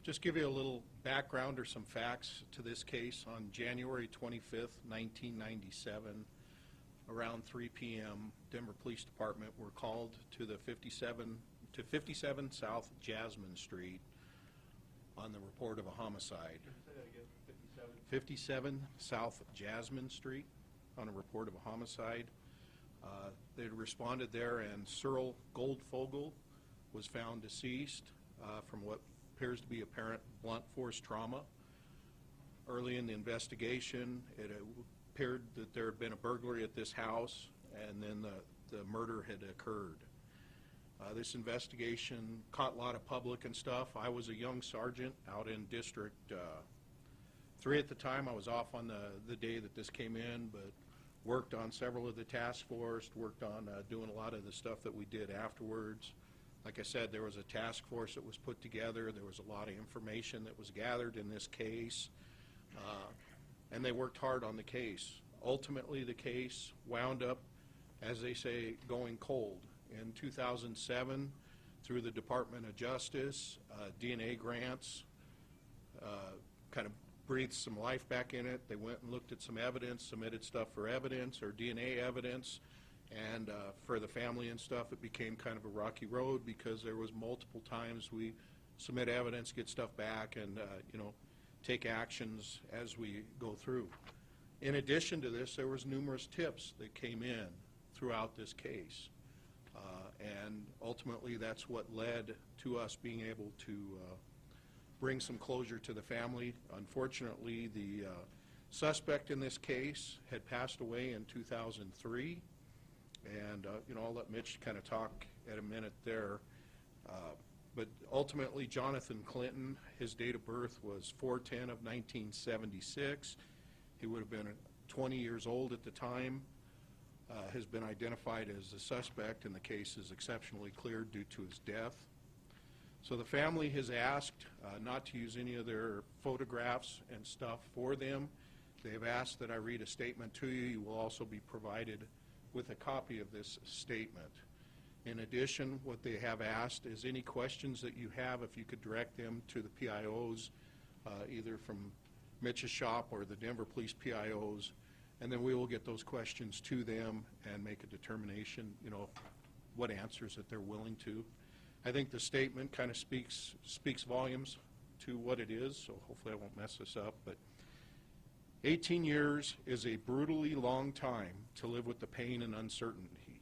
Just give you a little background or some facts to this case. On January 25th, 1997, around 3 p.m., Denver Police Department were called to the 57 South Jasmine Street on the report of a homicide. 57 South Jasmine Street on a report of a homicide. They had responded there, and Surle Goldfogel was found deceased from what appears to be apparent blunt force trauma. Early in the investigation, it appeared that there had been a burglary at this house, and then the murder had occurred. This investigation caught a lot of public and stuff. I was a young sergeant out in District 3 at the time. I was off on the day that this came in, but worked on several of the task force, worked on doing a lot of the stuff that we did afterwards. Like I said, there was a task force that was put together. There was a lot of information that was gathered in this case, and they worked hard on the case. Ultimately, the case wound up, as they say, going cold. In 2007, through the Department of Justice, DNA grants kind of breathed some life back in it. They went and looked at some evidence, submitted stuff for evidence or DNA evidence, and for the family and stuff, it became kind of a rocky road because there was multiple times we submit evidence, get stuff back, and take actions as we go through. In addition to this, there was numerous tips that came in throughout this case. And ultimately, that's what led to us being able to bring some closure to the family. Unfortunately, the suspect in this case had passed away in 2003. And, I'll let Mitch kind of talk at a minute there. But ultimately, Jonathan Clinton, his date of birth was 4/10 of 1976. He would have been 20 years old at the time. Has been identified as the suspect, and the case is exceptionally clear due to his death. So the family has asked not to use any of their photographs and stuff for them. They've asked that I read a statement to you. You will also be provided with a copy of this statement. In addition, what they have asked is any questions that you have, if you could direct them to the PIOs, either from Mitch's shop or the Denver Police PIOs, and then we will get those questions to them and make a determination, what answers that they're willing to. I think the statement kind of speaks volumes to what it is, so hopefully I won't mess this up. But 18 years is a brutally long time to live with the pain and uncertainty.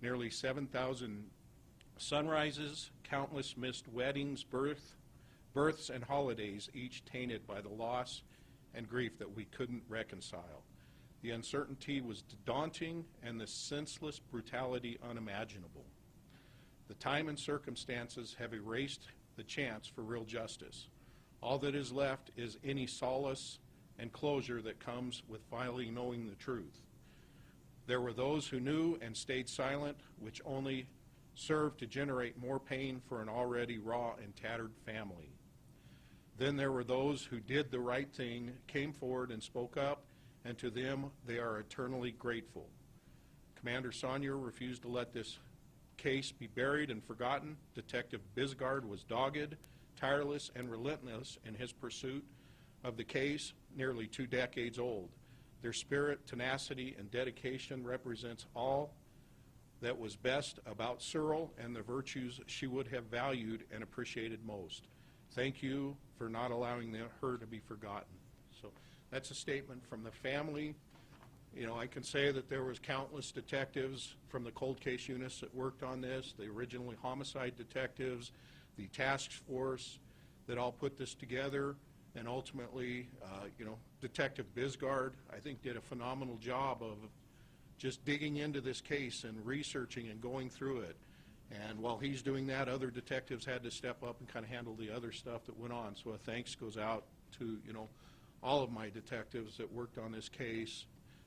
Nearly 7,000 sunrises, countless missed weddings, births, and holidays, each tainted by the loss and grief that we couldn't reconcile. The uncertainty was daunting and the senseless brutality unimaginable. The time and circumstances have erased the chance for real justice. All that is left is any solace and closure that comes with finally knowing the truth. There were those who knew and stayed silent, which only served to generate more pain for an already raw and tattered family. Then there were those who did the right thing, came forward and spoke up, and to them they are eternally grateful. Commander Saunier refused to let this case be buried and forgotten. Detective Bisgard was dogged, tireless, and relentless in his pursuit of the case, nearly 2 decades old. Their spirit, tenacity, and dedication represents all that was best about Surle and the virtues she would have valued and appreciated most. Thank you for not allowing her to be forgotten. So that's a statement from the family. I can say that there was countless detectives from the cold case units that worked on this, the originally homicide detectives, the task force that all put this together, and ultimately, Detective Bisgard, I think, did a phenomenal job of just digging into this case and researching and going through it. And while he's doing that, other detectives had to step up and kind of handle the other stuff that went on. So a thanks goes out to, all of my detectives that worked on this case,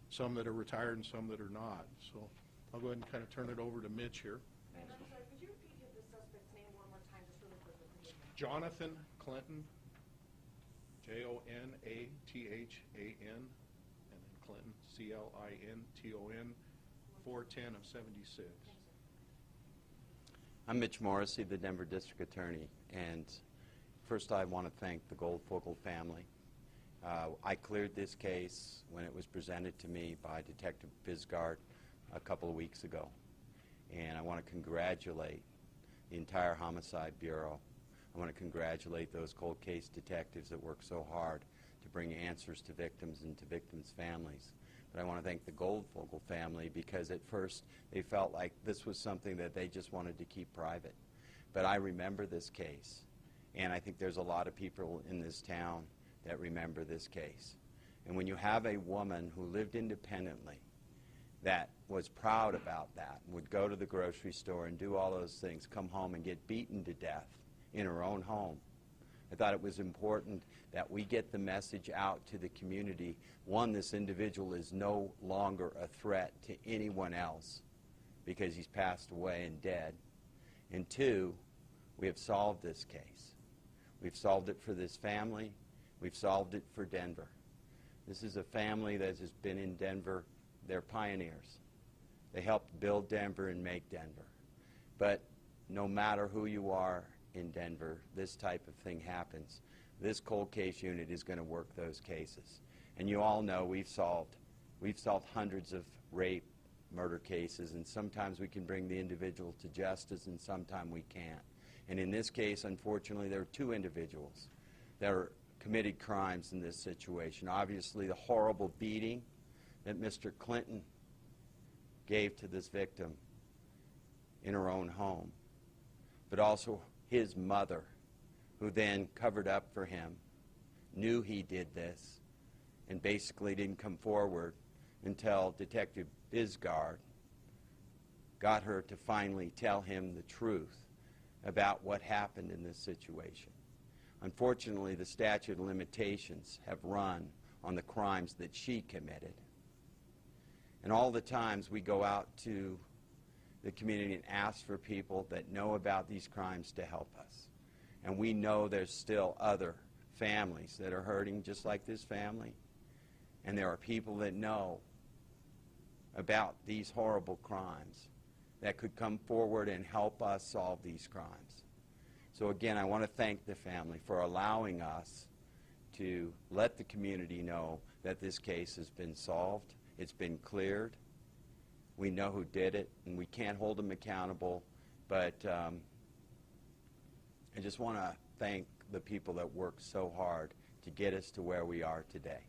some that are retired and some that are not. So I'll go ahead and kind of turn it over to Mitch here. And I'm sorry, could you repeat the suspect's name one more time, just really quickly? Jonathan Clinton, Jonathan, and then Clinton, Clinton, 4/10 of 76. I'm Mitch Morrissey, the Denver District Attorney, and First, I want to thank the Goldfogel family. I cleared this case when it was presented to me by Detective Bisgard a couple of weeks ago. And I want to congratulate the entire Homicide Bureau. I want to congratulate those cold case detectives that work so hard to bring answers to victims and to victims' families. But I want to thank the Goldfogel family because at first they felt like this was something that they just wanted to keep private. But I remember this case, and I think there's a lot of people in this town that remember this case. And when you have a woman who lived independently, that was proud about that, would go to the grocery store and do all those things, come home and get beaten to death in her own home, I thought it was important that we get the message out to the community. One, this individual is no longer a threat to anyone else because he's passed away and dead. And two, we have solved this case. We've solved it for this family. We've solved it for Denver. This is a family that has been in Denver. They're pioneers. They helped build Denver and make Denver. But no matter who you are in Denver, this type of thing happens. This cold case unit is going to work those cases. And you all know we've solved hundreds of rape, murder cases, and sometimes we can bring the individual to justice and sometimes we can't. And in this case, unfortunately, there are two individuals that are committed crimes in this situation. Obviously, the horrible beating that Mr. Clinton gave to this victim in her own home, but also his mother, who then covered up for him, knew he did this, and basically didn't come forward until Detective Bisgard got her to finally tell him the truth about what happened in this situation. Unfortunately, the statute of limitations have run on the crimes that she committed. And all the times we go out to the community and ask for people that know about these crimes to help us. And we know there's still other families that are hurting just like this family. And there are people that know about these horrible crimes that could come forward and help us solve these crimes. So again, I want to thank the family for allowing us to let the community know that this case has been solved. It's been cleared. We know who did it, and we can't hold them accountable, but I just want to thank the people that worked so hard to get us to where we are today.